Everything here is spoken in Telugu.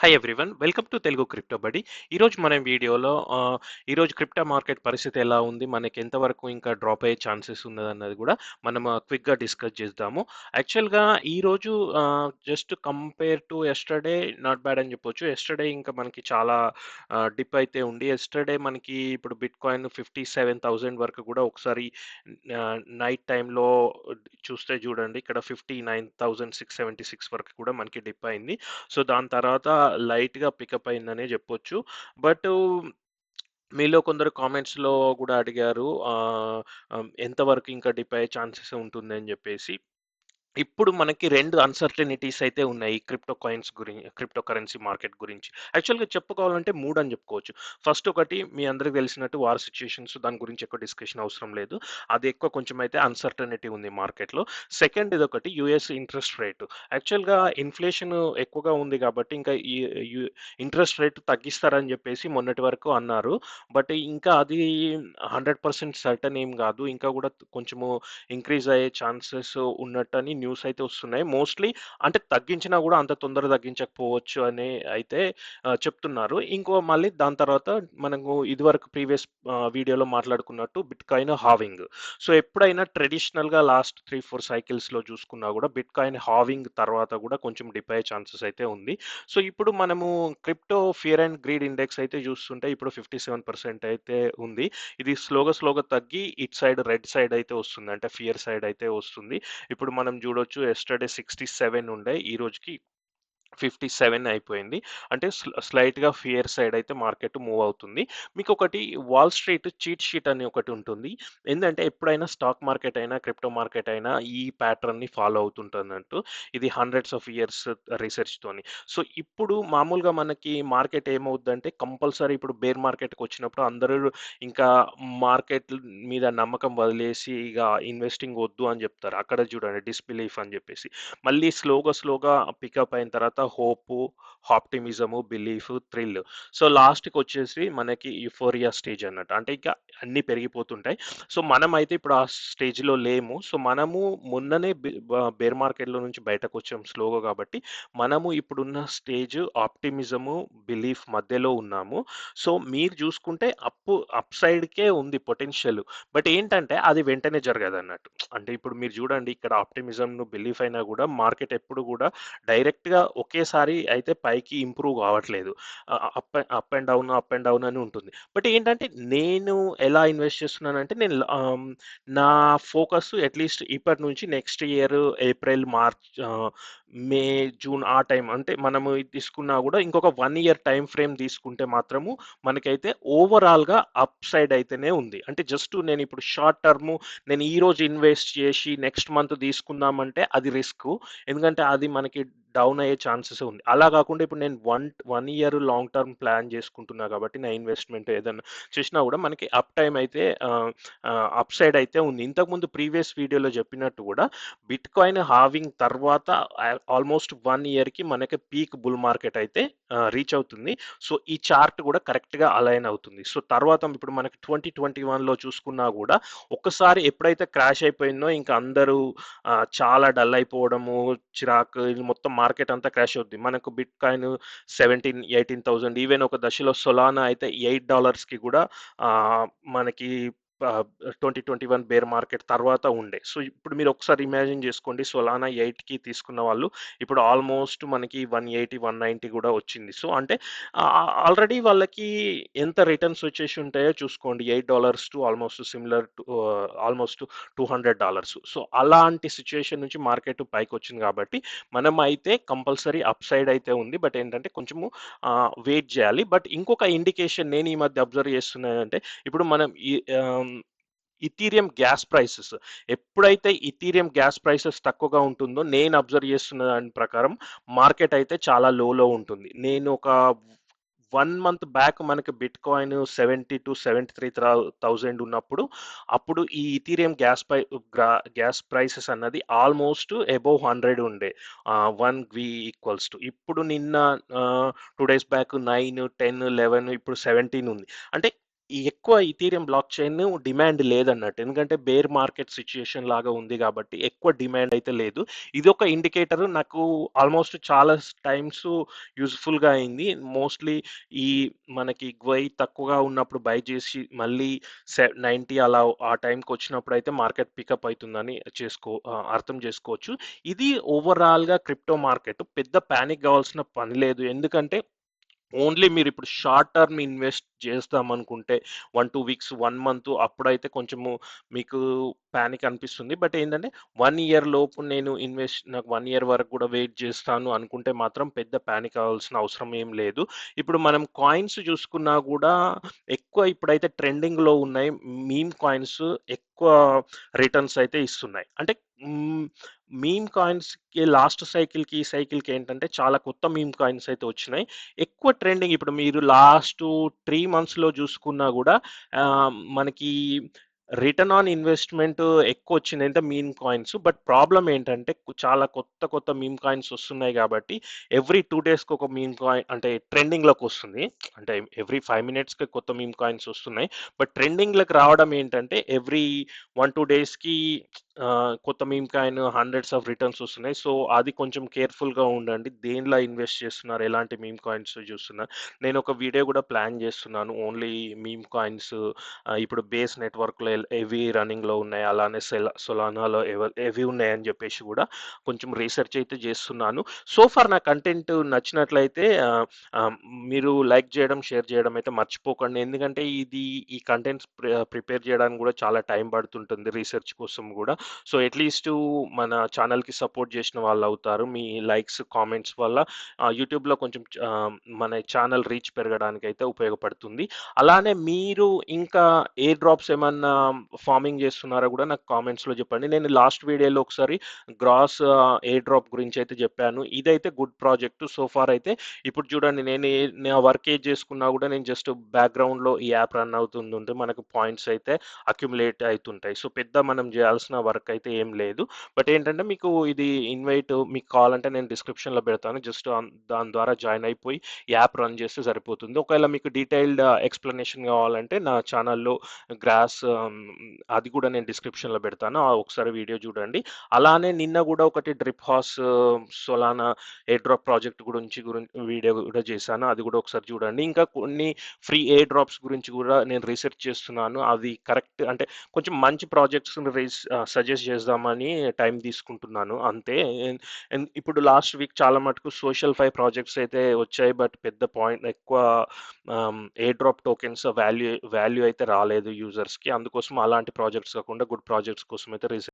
Hi everyone, welcome to Telugu crypto బడి. ఈరోజు మనం వీడియోలో ఈరోజు క్రిప్టో మార్కెట్ పరిస్థితి ఎలా ఉంది, మనకి ఎంతవరకు ఇంకా డ్రాప్ అయ్యే ఛాన్సెస్ ఉన్నదన్నది కూడా మనం క్విక్గా డిస్కస్ చేద్దాము. యాక్చువల్గా ఈరోజు just compare to yesterday not bad అని చెప్పొచ్చు. ఎస్టర్డే ఇంకా మనకి చాలా డిప్ అయితే ఉండి, ఎస్టర్డే మనకి ఇప్పుడు బిట్ కాయిన్ 57,000 వరకు కూడా ఒకసారి నైట్ టైంలో చూస్తే చూడండి, ఇక్కడ 59,676 వరకు కూడా మనకి డిప్ అయింది. సో దాని తర్వాత లైట్‌గా పికప్ అయిందనే జెప్పొచ్చు. బట్ మీలో కొందరు కామెంట్స్‌లో గూడా అడిగారు ఎంతవరకు ఇంకా డిప్ అయ్యే ఛాన్సెస్ ఉంటుందని జెప్పేసి. ఇప్పుడు మనకి 2 అన్‌సర్టెనిటీస్ అయితే ఉన్నాయి. క్రిప్టో కరెన్సీ మార్కెట్ గురించి. యాక్చువల్‌గా చెప్పుకోవాలంటే 3 అని చెప్పుకోవచ్చు. ఫస్ట్ ఒకటి మీ అందరికి తెలిసినట్టు వార్ సిట్యుయేషన్స్, దాని గురించి ఎక్కువ డిస్కషన్ అవసరం లేదు. అది ఎక్కువ కొంచెం అయితే అన్‌సర్టెనిటీ ఉంది మార్కెట్‌లో. సెకండ్ ఇదొకటి యూఎస్ ఇంట్రెస్ట్ రేట్. యాక్చువల్‌గా ఇన్‌ఫ్లేషన్ ఎక్కువగా ఉంది కాబట్టి ఇంకా ఈ యు ఇంట్రెస్ట్ రేట్ తగ్గిస్తారని చెప్పేసి మొన్నటి వరకు అన్నారు. బట్ ఇంకా అది 100% సర్టెన్ ఏం గాదు. ఇంకా గూడా కొంచెము ఇంక్రీజ్ అయ్యే ఛాన్సెస్ ఉన్నట్టని న్యూస్ అయితే వస్తున్నాయి. మోస్ట్‌లీ అంటే తగ్గించినా గూడా అంత తొందరగా తగ్గించకపోవచ్చు అని అయితే చెప్తున్నారు. మళ్ళీ దాని తర్వాత మనము ఇదివరకు ప్రీవియస్ వీడియోలో మాట్లాడుకున్నట్టు బిట్‌కాయిన్ హావింగ్. సో, ఎప్పుడైనా ట్రెడిషనల్‌గా లాస్ట్ 3, 4 సైకిల్స్‌లో చూసుకున్నా గూడా బిట్‌కాయిన్ హావింగ్ తర్వాత గూడా కొంచెం డిప్ అయ్యే ఛాన్సెస్ అయితే ఉంది. సో, ఇప్పుడు మనము crypto fear and greed index అయితే చూస్తుంటే ఇప్పుడు 57% అయితే ఉంది. ఇది స్లోగా తగ్గి ఇటు సైడ్ రెడ్ సైడ్ అయితే వస్తుంది. అంటే ఫియర్ సైడ్ అయితే వస్తుంది. ఇప్పుడు మనం చూడొచ్చు, యెస్టర్‌డే 67 ఉండే. ఈ రోజుకి 57 అయిపోయింది. అంటే స్లైట్‌గా ఫియర్ సైడ్ అయితే మార్కెట్ మూవ్ అవుతుంది. మీకొకటి వాల్ స్ట్రీట్ చీట్ షీట్ అని ఒకటి ఉంటుంది. ఏందంటే ఎప్పుడైనా స్టాక్ మార్కెట్ అయినా, క్రిప్టో మార్కెట్ అయినా ఈ ప్యాటర్న్‌ని ఫాలో అవుతుంటదన్నట్టు. ఇది హండ్రెడ్స్ ఆఫ్ ఇయర్స్ రిసర్చ్‌తోని. సో, ఇప్పుడు మామూలుగా మనకి మార్కెట్ ఏమవుద్దంటే కంపల్సరీ ఇప్పుడు బేర్ మార్కెట్‌కొచ్చినప్పుడు అందరూ ఇంకా మార్కెట్ మీద నమ్మకం వదిలేసి ఇగ ఇన్వెస్టింగ్ వద్దు అని జెప్తారు. అక్కడ చూడండి డిస్‌బిలీఫ్ అని జెప్పేసి. మళ్ళీ స్లోగా పికప్ అయిన తర్వాత హోపు, ఆప్టిమిజము, బిలీఫ్, థ్రిల్. సో, లాస్ట్‌కొచ్చేసి మనకి యుఫోరియా స్టేజ్ అన్నట్టు. అంటే ఇక అన్నీ పెరిగిపోతుంటాయి. సో, మనమైతే ఇప్పుడు ఆ స్టేజ్‌లో లేము. సో, మనము మొన్ననే బేర్ మార్కెట్‌లో నుంచి బయటకొచ్చాం స్లోగా కాబట్టి, మనము ఇప్పుడున్న స్టేజ్ ఆప్టిమిజము, బిలీఫ్ మధ్యలో ఉన్నాము. సో, మీరు చూసుకుంటే అప్ సైడ్‌కే ఉంది పొటెన్షియల్. బట్ ఏంటంటే అది వెంటనే జరగదన్నట్టు. అంటే ఇప్పుడు మీరు చూడండి, ఇక్కడ ఆప్టిమిజంను బిలీఫ్ అయినా గూడా మార్కెట్ ఎప్పుడు గూడా డైరెక్ట్‌గా ఒకేసారి అయితే పైకి ఇంప్రూవ్ కావట్లేదు. Up and down, up and down అని ఉంటుంది. బట్ ఏంటంటే నేను ఎలా ఇన్వెస్ట్ చేస్తున్నానంటే నా ఫోకస్ అట్‌లీస్ట్ ఇప్పటి నుంచి నెక్స్ట్ ఇయర్ ఏప్రిల్, మార్చ్, మే, జూన్ ఆ టైం అంటే మనము ఇది తీసుకున్నా గూడా ఇంకొక 1 ఇయర్ టైమ్ ఫ్రేమ్ తీసుకుంటే మాత్రము మనకైతే ఓవరాల్‌గా అప్ సైడ్ అయితేనే ఉంది. అంటే జస్ట్ నేనిప్పుడు షార్ట్ టర్మ్ నేను ఈరోజు ఇన్వెస్ట్ చేసి నెక్స్ట్ మంత్ తీసుకుందామంటే అది రిస్కు. ఎందుకంటే అది మనకి డౌన్ అయ్యే ఛాన్సెస్ ఉంది. అలా కాకుండా ఇప్పుడు నేను 1 ఇయర్ లాంగ్ టర్మ్ ప్లాన్ చేసుకుంటున్నా కాబట్టి నా ఇన్వెస్ట్‌మెంట్ ఏదన్నా చేసినా కూడా మనకి అప్ టైమ్ అయితే అప్ సైడ్ అయితే ఉంది. ఇంతకుముందు ప్రీవియస్ వీడియోలో చెప్పినట్టు కూడా బిట్‌కాయిన్ హార్వింగ్ తర్వాత ఆల్మోస్ట్ 1 ఇయర్‌కి మనకి పీక్ బుల్ మార్కెట్ అయితే రీచ్ అవుతుంది. సో, ఈ చార్ట్ కూడా కరెక్ట్‌గా అలైన్ అవుతుంది. సో, తర్వాత ఇప్పుడు మనకి 2021లో చూసుకున్నా కూడా ఒక్కసారి ఎప్పుడైతే క్రాష్ అయిపోయిందో ఇంకా అందరూ చాలా డల్ అయిపోవడము, చిరాకు, ఇది మొత్తం మార్కెట్ అంతా క్రాష్ అవుద్ది. మనకు బిట్ కాయిన్ 17, 18,000, ఈవెన్ ఒక దశలో సొలానా అయితే $8కి కూడా మనకి 2021 బేర్ మార్కెట్ తర్వాత ఉండే. సో, ఇప్పుడు మీరు ఒకసారి ఇమాజిన్ చేసుకోండి, సొలానా 8కి తీసుకున్న వాళ్ళు ఇప్పుడు ఆల్మోస్ట్ మనకి 180, 190 కూడా వచ్చింది. సో, అంటే ఆల్రెడీ వాళ్ళకి ఎంత రిటర్న్స్ వచ్చేసి ఉంటాయో చూసుకోండి. $8 to almost similar to almost $200. So, అలాంటి సిట్యుయేషన్ నుంచి మార్కెట్ పైకొచ్చింది కాబట్టి మనమైతే కంపల్సరీ అప్ సైడ్ అయితే ఉంది. బట్ ఏంటంటే కొంచెము వెయిట్ చేయాలి. బట్ ఇంకొక ఇండికేషన్ నేను ఈ మధ్య అబ్జర్వ్ చేస్తున్నానంటే ఇప్పుడు మనం ఇథీరియం గ్యాస్ ప్రైసెస్ ఎప్పుడైతే ఇథీరియం గ్యాస్ ప్రైసెస్ తక్కువగా ఉంటుందో నేను అబ్జర్వ్ చేస్తున్న దాని ప్రకారం మార్కెట్ అయితే చాలా లోలో ఉంటుంది. నేను ఒక 1 మంత్ బ్యాక్ మనకి బిట్‌కాయిన్ 70,000-73,000 ఉన్నప్పుడు, అప్పుడు ఈ ఇథీరియం గ్యాస్ ప్రైసెస్ అన్నది ఆల్మోస్ట్ అబోవ్ 100 ఉండే. 1 గ్వి ఈక్వల్స్ టు. ఇప్పుడు నిన్న 2 డేస్ బ్యాక్ 9, 10, 11 ఇప్పుడు 17 ఉంది. అంటే ఈ ఎక్కువ ఇథీరియం బ్లాక్ చైన్ డిమాండ్ లేదన్నట్టు. ఎందుకంటే బేర్ మార్కెట్ సిట్యుయేషన్ లాగా ఉంది కాబట్టి ఎక్కువ డిమాండ్ అయితే లేదు. ఇదొక ఇండికేటర్ నాకు ఆల్మోస్ట్ చాలా టైమ్స్ యూజ్‌ఫుల్‌గా అయింది. మోస్ట్‌లీ ఈ మనకి గ్వై తక్కువగా ఉన్నప్పుడు బై చేసి మళ్ళీ 90 అలా ఆ టైంకొచ్చినప్పుడైతే మార్కెట్ పికప్ అయితుందని అర్థం చేసుకోవచ్చు. ఇది ఓవరాల్‌గా క్రిప్టో మార్కెట్. పెద్ద పానిక్ కావాల్సిన పని లేదు. ఎందుకంటే ఓన్లీ మీరిప్పుడు షార్ట్ టర్మ్ ఇన్వెస్ట్ చేస్తామనుకుంటే 1, 2 వీక్స్, 1 మంత్ అప్పుడైతే కొంచెము మీకు పానిక్ అనిపిస్తుంది. బట్ ఏంటంటే 1 ఇయర్ లోపు నాకు 1 ఇయర్ వరకు కూడా వెయిట్ చేస్తాను అనుకుంటే మాత్రం పెద్ద పానిక్ అవ్వాల్సిన అవసరం ఏం లేదు. ఇప్పుడు మనం కాయిన్స్ చూసుకున్నా కూడా ఎక్కువ ఇప్పుడైతే ట్రెండింగ్‌లో ఉన్నాయి. మీమ్ కాయిన్స్ ఎక్కువ రిటర్న్స్ అయితే ఇస్తున్నాయి. అంటే హ్మ్, మీమ్ కాయిన్స్‌కి లాస్ట్ సైకిల్‌కి, ఈ సైకిల్‌కి ఏంటంటే చాలా కొత్త మీమ్ కాయిన్స్ అయితే వచ్చినాయి. ఎక్కువ ట్రెండింగ్ ఇప్పుడు మీరు లాస్ట్ 3 మంత్స్‌లో చూసుకున్నా గూడా మనకి రిటర్న్ ఆన్ ఇన్వెస్ట్‌మెంట్ ఎక్కువొచ్చింది. అంటే మీమ్ కాయిన్స్. బట్ ప్రాబ్లమ్ ఏంటంటే చాలా కొత్త కొత్త మీమ్ కాయిన్స్ వస్తున్నాయి గాబట్టి ఎవ్రీ 2 డేస్‌కి ఒక మీమ్ కాయిన్ అంటే ట్రెండింగ్‌లోకొస్తుంది. అంటే ఎవ్రీ 5 మినిట్స్‌కి కొత్త మీమ్ కాయిన్స్ వస్తున్నాయి. బట్ ట్రెండింగ్‌లోకి రావడం ఏంటంటే ఎవ్రీ 1, 2 డేస్‌కి కొత్త meme coin hundreds of returns వస్తున్నాయి. సో, అది కొంచెం కేర్‌ఫుల్‌గా ఉండండి. దేనిలో ఇన్వెస్ట్ చేస్తున్నారు? ఎలాంటి మీమ్ కాయిన్స్ చూస్తున్నారు? నేనొక వీడియో గూడా ప్లాన్ చేస్తున్నాను. ఓన్లీ మీమ్ కాయిన్స్ ఇప్పుడు బేస్ నెట్‌వర్క్‌లో ఏవి రన్నింగ్‌లో ఉన్నాయి. అలానే సొలానాలో ఏవి ఉన్నాయని జెప్పేసి గూడా కొంచెం రీసెర్చ్ అయితే జేస్తున్నాను. సో ఫార్ నా కంటెంట్ నచ్చినట్లయితే మీరు లైక్ జేయడం, షేర్ జేయడం అయితే మర్చిపోకండి. ఎందుకంటే ఈ కంటెంట్స్ ప్రిపేర్ జేయడానికి గూడా చాలా టైం పడుతుంటుంది రీసెర్చ్ కోసం గూడా. సో, అట్‌లీస్టు మన ఛానెల్‌కి సపోర్ట్ జేసిన వాళ్ళవుతారు. మీ లైక్స్, కామెంట్స్ వల్ల యూట్యూబ్‌లో కొంచెం మన ఛానెల్ రీచ్ పెరగడానికైతే ఉపయోగపడుతుంది. అలానే మీరు ఇంకా ఎయిర్ డ్రాప్స్ ఏమన్నా ఫార్మింగ్ జేస్తున్నారా గూడా నాకు కామెంట్స్‌లో జెప్పండి. నేను లాస్ట్ వీడియోలో ఒకసారి గ్రాస్ ఎయిర్ డ్రాప్ గురించైతే జెప్పాను. ఇదైతే గుడ్ ప్రాజెక్ట్. సో ఫార్ అయితే ఇప్పుడు చూడండి నా వర్క్ ఏది చేసుకున్నా కూడా నేను జస్ట్ బ్యాక్‌గ్రౌండ్‌లో ఈ యాప్ రన్ అవుతుందుంటే మనకు పాయింట్స్ అయితే అక్యుములేట్ అయితుంటాయి. సో, పెద్ద మనం చేయాల్సిన వర్క్ అయితే ఏం లేదు. బట్ ఏంటంటే మీకు ఇది మీకు కావాలంటే నేను డిస్క్రిప్షన్‌లో పెడతాను. జస్ట్ దాని ద్వారా జాయిన్ అయిపోయి యాప్ రన్ చేస్తే సరిపోతుంది. ఒకవేళ మీకు డీటెయిల్డ్ ఎక్స్‌ప్లనేషన్ కావాలంటే నా ఛానల్‌లో గ్రాస్ అది కూడా నేను డిస్క్రిప్షన్‌లో పెడతాను. ఒకసారి వీడియో చూడండి. అలానే నిన్న కూడా ఒకటి drip horse Solana air drop project video కూడా చేశాను. అది కూడా ఒకసారి చూడండి. ఇంకా కొన్ని ఫ్రీ ఎయిర్ డ్రాప్స్ గురించి కూడా నేను రీసెర్చ్ చేస్తున్నాను. అవి కరెక్ట్ అంటే కొంచెం మంచి ప్రాజెక్ట్స్‌ని సజెస్ట్ చేద్దామని టైం తీసుకుంటున్నాను అంతే. ఇప్పుడు లాస్ట్ వీక్ చాలా మటుకు సోషల్ ఫై ప్రాజెక్ట్స్ అయితే వచ్చాయి. బట్ పెద్ద పాయింట్ ఎక్కువ air drop tokens value value అయితే రాలేదు యూజర్స్‌కి. అందుకోసం అలాంటి ప్రాజెక్ట్స్ కాకుండా గుడ్ ప్రాజెక్ట్స్ కోసం అయితే